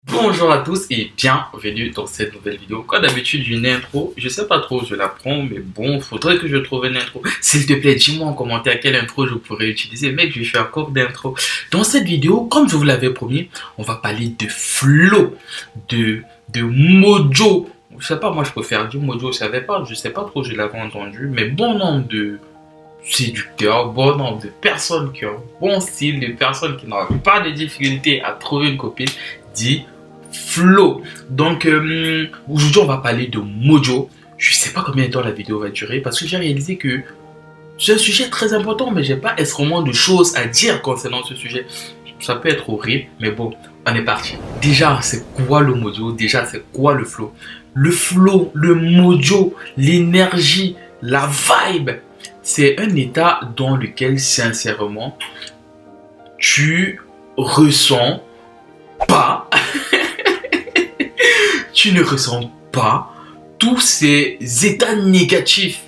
Bonjour à tous et bienvenue dans cette nouvelle vidéo. Comme d'habitude, une intro, je sais pas trop, je la prends, mais bon, faudrait que je trouve une intro. S'il te plaît, dis-moi en commentaire quelle intro je pourrais utiliser. Mec, je vais faire cours d'intro. Dans cette vidéo, comme je vous l'avais promis, on va parler de flow, de mojo. Je sais pas, moi je préfère dire mojo, je sais pas trop, je l'avais entendu, mais bon nombre de séducteurs, bon nombre de personnes qui ont bon style, de personnes qui n'ont pas de difficulté à trouver une copine, dit flow. Donc aujourd'hui on va parler de mojo. Je sais pas combien de temps la vidéo va durer parce que j'ai réalisé que c'est un sujet très important, mais j'ai pas extrêmement de choses à dire concernant ce sujet. Ça peut être horrible, mais bon, on est parti. Déjà, c'est quoi le mojo? Déjà, c'est quoi le flow? Le flow, le mojo, l'énergie, la vibe, c'est un état dans lequel sincèrement tu ressens pas tu ne ressens pas tous ces états négatifs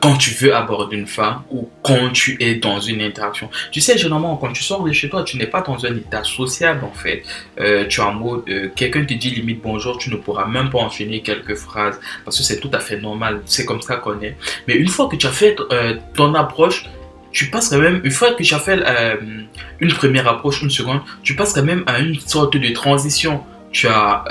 quand tu veux aborder une femme ou quand tu es dans une interaction. Tu sais, généralement, quand tu sors de chez toi, tu n'es pas dans un état sociable en fait. Tu es en mode, quelqu'un te dit limite bonjour, tu ne pourras même pas enchaîner quelques phrases parce que c'est tout à fait normal, c'est comme ça qu'on est. Mais une fois que tu as fait ton approche, tu passes quand même, une fois que tu as fait une première approche, une seconde, tu passes quand même à une sorte de transition. Tu as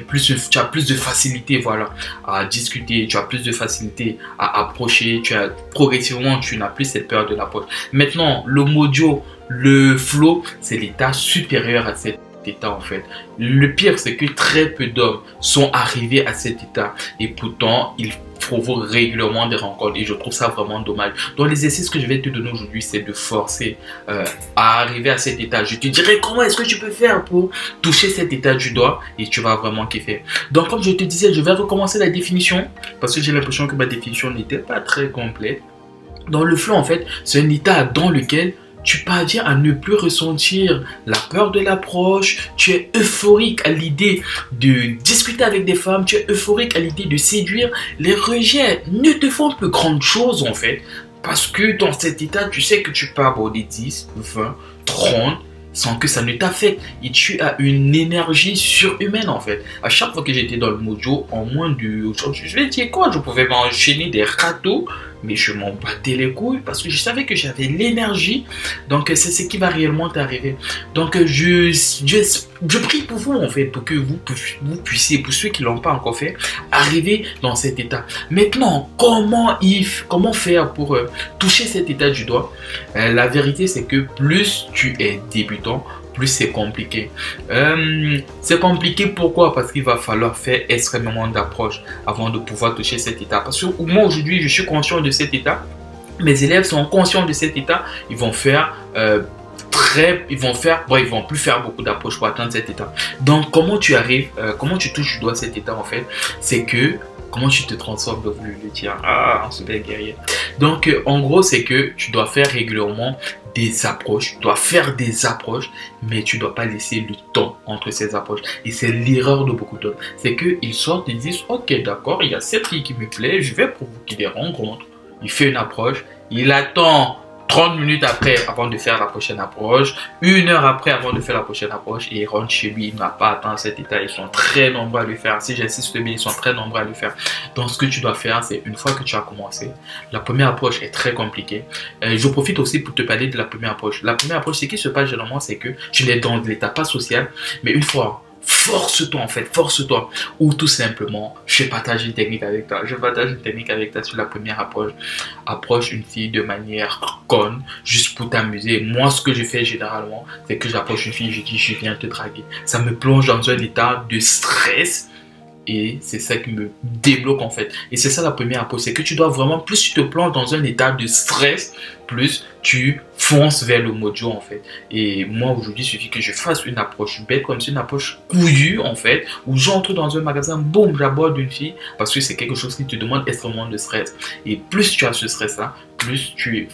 plus de facilité, voilà, à discuter, tu as plus de facilité à approcher, progressivement, tu n'as plus cette peur de l'approche. Maintenant, le mojo, le flow, c'est l'état supérieur à cet état en fait. Le pire, c'est que très peu d'hommes sont arrivés à cet état et pourtant, ils provoquent régulièrement des rencontres et je trouve ça vraiment dommage. Donc l'exercice que je vais te donner aujourd'hui, c'est de forcer à arriver à cet état. Je te dirai comment est-ce que tu peux faire pour toucher cet état du doigt et tu vas vraiment kiffer. Donc comme je te disais, je vais recommencer la définition parce que j'ai l'impression que ma définition n'était pas très complète. Dans le flow en fait, c'est un état dans lequel tu parviens à ne plus ressentir la peur de l'approche, tu es euphorique à l'idée de discuter avec des femmes, tu es euphorique à l'idée de séduire. Les rejets ne te font plus grande chose en fait, parce que dans cet état, tu sais que tu peux aborder 10, 20, 30 sans que ça ne t'affecte et tu as une énergie surhumaine en fait. À chaque fois que j'étais dans le mojo, en moins de... Je vais dire quoi, je pouvais m'enchaîner des râteaux, mais je m'en battais les couilles parce que je savais que j'avais l'énergie. Donc c'est ce qui va réellement t'arriver. Donc je prie pour vous en fait, pour que vous puissiez, pour ceux qui ne l'ont pas encore fait, arriver dans cet état. Maintenant, comment faire pour toucher cet état du doigt? La vérité c'est que plus tu es débutant, plus c'est compliqué. C'est compliqué pourquoi? Parce qu'il va falloir faire extrêmement d'approches avant de pouvoir toucher cet état. Parce que moi aujourd'hui, je suis conscient de cet état. Mes élèves sont conscients de cet état. Ils vont plus faire beaucoup d'approches pour atteindre cet état. Donc, comment tu arrives, comment tu touches du doigt cet état en fait? C'est que comment tu te transformes dans le dire. Ah, un super guerrier. Donc, en gros, c'est que tu dois faire régulièrement des approches, tu dois faire des approches, mais tu ne dois pas laisser le temps entre ces approches. Et c'est l'erreur de beaucoup d'hommes. C'est qu'ils sortent et disent, ok, d'accord, il y a cette fille qui me plaît, je vais provoquer des rencontres. Il fait une approche, il attend 30 minutes après avant de faire la prochaine approche, 1 heure après avant de faire la prochaine approche et il rentre chez lui, il n'a pas atteint cet état. Ils sont très nombreux à le faire. Si j'insiste bien, ils sont très nombreux à le faire. Donc ce que tu dois faire, c'est une fois que tu as commencé, la première approche est très compliquée. Je profite aussi pour te parler de la première approche. La première approche, ce qui se passe généralement, c'est que tu es dans l'état pas social, mais une fois force-toi en fait, force-toi. Ou tout simplement, je partage une technique avec toi. Je partage une technique avec toi sur la première approche. Approche une fille de manière conne, juste pour t'amuser. Moi, ce que je fais généralement, c'est que j'approche une fille, je dis, je viens te draguer. Ça me plonge dans un état de stress. Et c'est ça qui me débloque en fait. Et c'est ça la première approche. C'est que tu dois vraiment, plus tu te plonges dans un état de stress, plus tu fonces vers le mojo en fait. Et moi aujourd'hui, il suffit que je fasse une approche bête comme c'est une approche couillue en fait, où j'entre dans un magasin, boum, j'aborde une fille, parce que c'est quelque chose qui te demande extrêmement de stress. Et plus tu as ce stress là, plus tu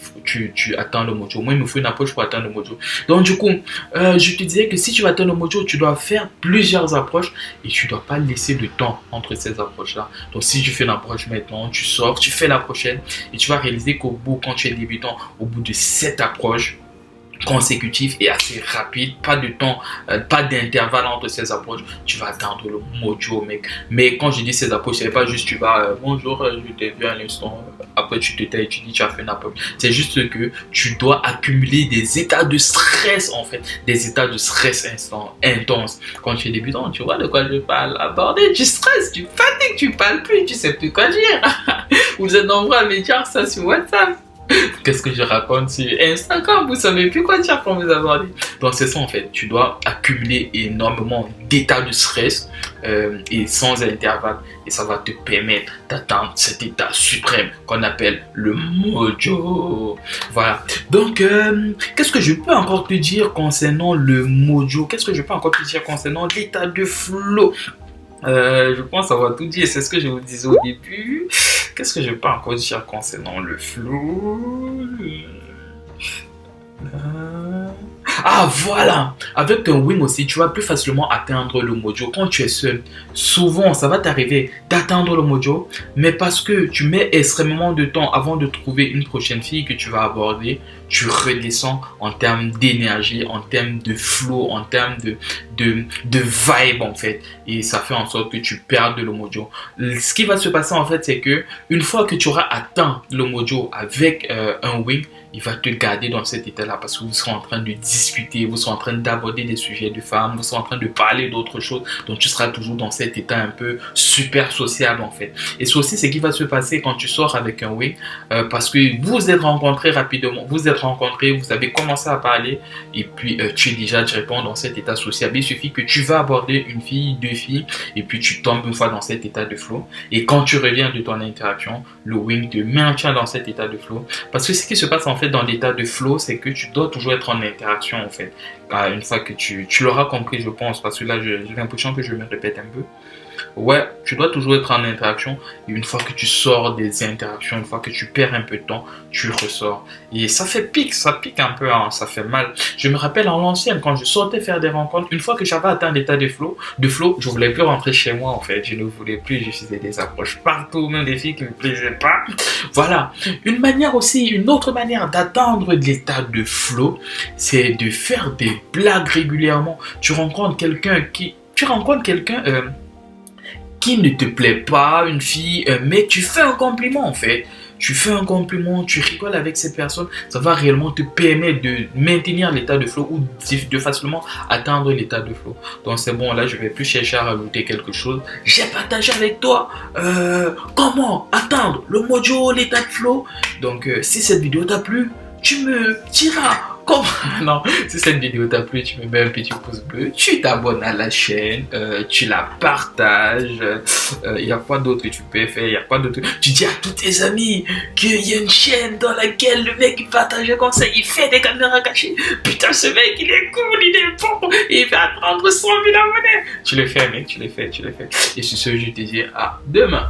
atteins le mojo. Moi, il me faut une approche pour atteindre le mojo. Donc du coup, je te disais que si tu veux atteindre le mojo, tu dois faire plusieurs approches et tu ne dois pas laisser le temps entre ces approches là. Donc si tu fais une approche maintenant, tu sors, tu fais la prochaine et tu vas réaliser qu'au bout, quand tu es débutant, au bout de 7 approches, consécutif et assez rapide, pas de temps, pas d'intervalle entre ces approches, tu vas atteindre le mojo, mec. Mais quand je dis ces approches, c'est pas juste tu vas bonjour, je t'ai vu à l'instant, après tu te tais, tu dis tu as fait une approche. C'est juste que tu dois accumuler des états de stress en fait, des états de stress intenses. Quand tu es débutant, tu vois de quoi je parle, aborder du stress, tu fatigues, tu parles plus, tu sais plus quoi dire. Vous êtes nombreux à me dire ça sur WhatsApp. Qu'est-ce que je raconte sur Instagram? Vous savez plus quoi dire quand vous abordez. Donc c'est ça en fait. Tu dois accumuler énormément d'états de stress et sans intervalle. Et ça va te permettre d'atteindre cet état suprême qu'on appelle le mojo. Voilà. Donc qu'est-ce que je peux encore te dire concernant le mojo? Qu'est-ce que je peux encore te dire concernant l'état de flow? Je pense avoir tout dit et c'est ce que je vous disais au début. Qu'est-ce que je peux encore dire concernant le flow? Ah voilà! Avec un wing aussi, tu vas plus facilement atteindre le mojo quand tu es seul. Souvent, ça va t'arriver d'atteindre le mojo, mais parce que tu mets extrêmement de temps avant de trouver une prochaine fille que tu vas aborder, tu redescends en termes d'énergie, en termes de flow, en termes de vibe en fait. Et ça fait en sorte que tu perdes le mojo. Ce qui va se passer en fait, c'est que une fois que tu auras atteint le mojo avec un wing, il va te garder dans cet état-là parce que vous serez en train de discuter, vous serez en train d'aborder des sujets de femmes, vous serez en train de parler d'autres choses. Donc, tu seras toujours dans cet état un peu super sociable en fait. Et c'est aussi ce qui va se passer quand tu sors avec un wing parce que vous êtes rencontrés rapidement, vous avez commencé à parler et puis tu es déjà directement dans cet état sociable. Il suffit que tu vas aborder une fille, deux filles et puis tu tombes une fois dans cet état de flow. Et quand tu reviens de ton interaction, le wing te maintient dans cet état de flow parce que ce qui se passe en fait dans l'état de flow, c'est que tu dois toujours être en interaction en fait. Une fois que tu l'auras compris, je pense, parce que là j'ai l'impression que je me répète un peu. Ouais, tu dois toujours être en interaction et une fois que tu sors des interactions, une fois que tu perds un peu de temps, tu ressors. Et ça pique un peu, hein, ça fait mal. Je me rappelle en l'ancienne, quand je sortais faire des rencontres, une fois que j'avais atteint l'état de flow, je voulais plus rentrer chez moi en fait. Je ne voulais plus, je faisais des approches partout, même des filles qui ne me plaisaient pas. Voilà. Une autre manière d'atteindre l'état de flow, c'est de faire des blagues régulièrement. Tu rencontres quelqu'un qui ne te plaît pas, une fille, mais tu fais un compliment en fait. Tu fais un compliment, tu rigoles avec cette personne, ça va réellement te permettre de maintenir l'état de flow ou de facilement atteindre l'état de flow. Donc c'est bon, là je vais plus chercher à rajouter quelque chose. J'ai partagé avec toi comment atteindre le mojo, l'état de flow. Donc si cette vidéo t'a plu, tu me diras comment. Non, si cette vidéo t'a plu, tu me mets un petit pouce bleu, tu t'abonnes à la chaîne, tu la partages. Il y a quoi d'autre que tu peux faire? Il y a quoi d'autre? Tu dis à tous tes amis qu'il y a une chaîne dans laquelle le mec il partage des conseils, il fait des caméras cachées. Putain, ce mec il est cool, il est bon, il va prendre 100 000 abonnés. Tu le fais, mec, tu le fais. Et sur ce, je te dis à demain.